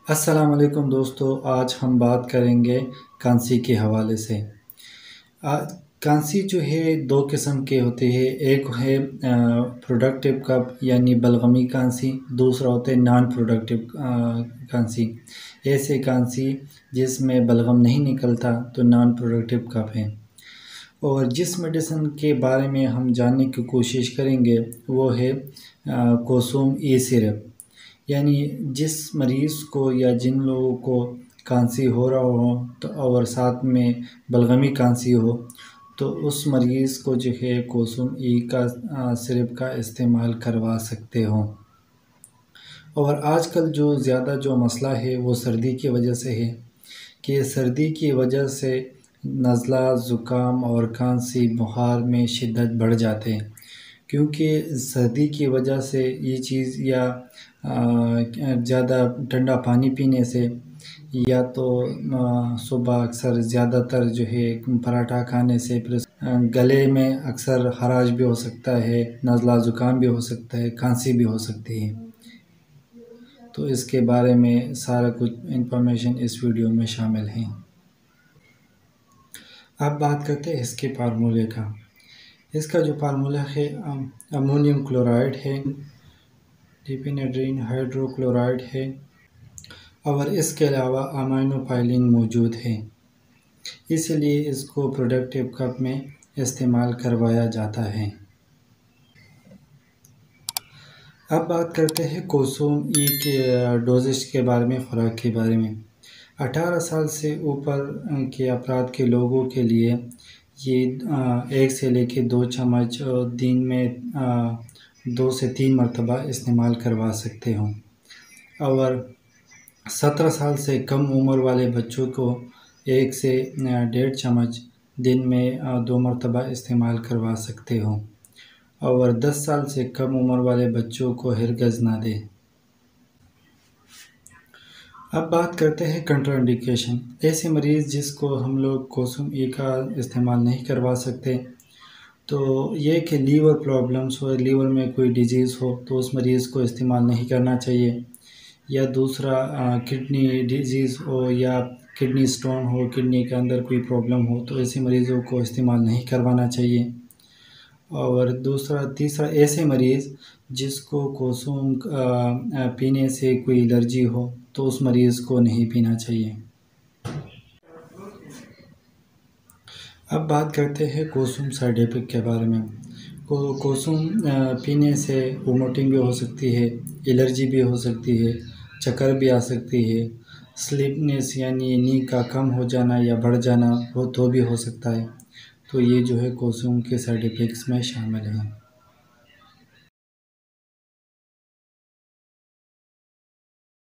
अस्सलाम वालेकुम दोस्तों, आज हम बात करेंगे कांसी के हवाले से। कांसी जो है दो किस्म के होते हैं। एक है प्रोडक्टिव कफ यानी बलगमी कांसी, दूसरा होता है नॉन प्रोडक्टिव कांसी। ऐसे कांसी जिसमें बलगम नहीं निकलता तो नॉन प्रोडक्टिव कफ है। और जिस मेडिसिन के बारे में हम जानने की कोशिश करेंगे वो है कोसुम ई सिरप। यानी जिस मरीज़ को या जिन लोगों को खांसी हो रहा हो तो और साथ में बलगमी खांसी हो तो उस मरीज़ को जो है कोसुम ई का सिरप का इस्तेमाल करवा सकते हो। और आजकल जो ज़्यादा जो मसला है वो सर्दी की वजह से है कि सर्दी की वजह से नज़ला, ज़ुकाम और खांसी, बुखार में शिद्दत बढ़ जाते हैं। क्योंकि सर्दी की वजह से ये चीज़ या ज़्यादा ठंडा पानी पीने से या तो सुबह अक्सर ज़्यादातर जो है पराठा खाने से प्लस गले में अक्सर खराश भी हो सकता है, नज़ला ज़ुकाम भी हो सकता है, खांसी भी हो सकती है। तो इसके बारे में सारा कुछ इन्फॉर्मेशन इस वीडियो में शामिल है। अब बात करते हैं इसके फार्मूले का। इसका जो फार्मूला है अमोनियम क्लोराइड है, डिफेनेड्रिन हाइड्रोक्लोराइड है और इसके अलावा अमाइनोफाइलिन मौजूद है। इसलिए इसको प्रोडक्टिव कप में इस्तेमाल करवाया जाता है। अब बात करते हैं कोसुम ई के डोजेज के बारे में, खुराक के बारे में। 18 साल से ऊपर के अफराद के लोगों के लिए ये 1 से लेकर 2 चम्मच दिन में 2 से 3 मरतबा इस्तेमाल करवा सकते हो। और 17 साल से कम उम्र वाले बच्चों को 1 से 1.5 चम्मच दिन में 2 मरतबा इस्तेमाल करवा सकते हो। और 10 साल से कम उम्र वाले बच्चों को हरगिज़ ना दें। अब बात करते हैं कंट्राइंडिकेशन। ऐसे मरीज़ जिसको हम लोग कोसुम ई का इस्तेमाल नहीं करवा सकते तो ये कि लीवर प्रॉब्लम्स हो, लीवर में कोई डिजीज़ हो तो उस मरीज़ को इस्तेमाल नहीं करना चाहिए। या दूसरा किडनी डिजीज़ हो या किडनी स्टोन हो, किडनी के अंदर कोई प्रॉब्लम हो तो ऐसे मरीज़ों को इस्तेमाल नहीं करवाना चाहिए। और तीसरा ऐसे मरीज़ जिसको कोसुम पीने से कोई एलर्जी हो तो उस मरीज़ को नहीं पीना चाहिए। अब बात करते हैं कोसुम साइड इफ़ेक्ट के बारे में। कोसुम पीने से वोमिटिंग भी हो सकती है, एलर्जी भी हो सकती है, चक्कर भी आ सकती है, स्लीपनेस यानी नींद का कम हो जाना या बढ़ जाना वो तो भी हो सकता है। तो ये जो है कोसुम के साइड इफ़ेक्ट्स में शामिल हैं।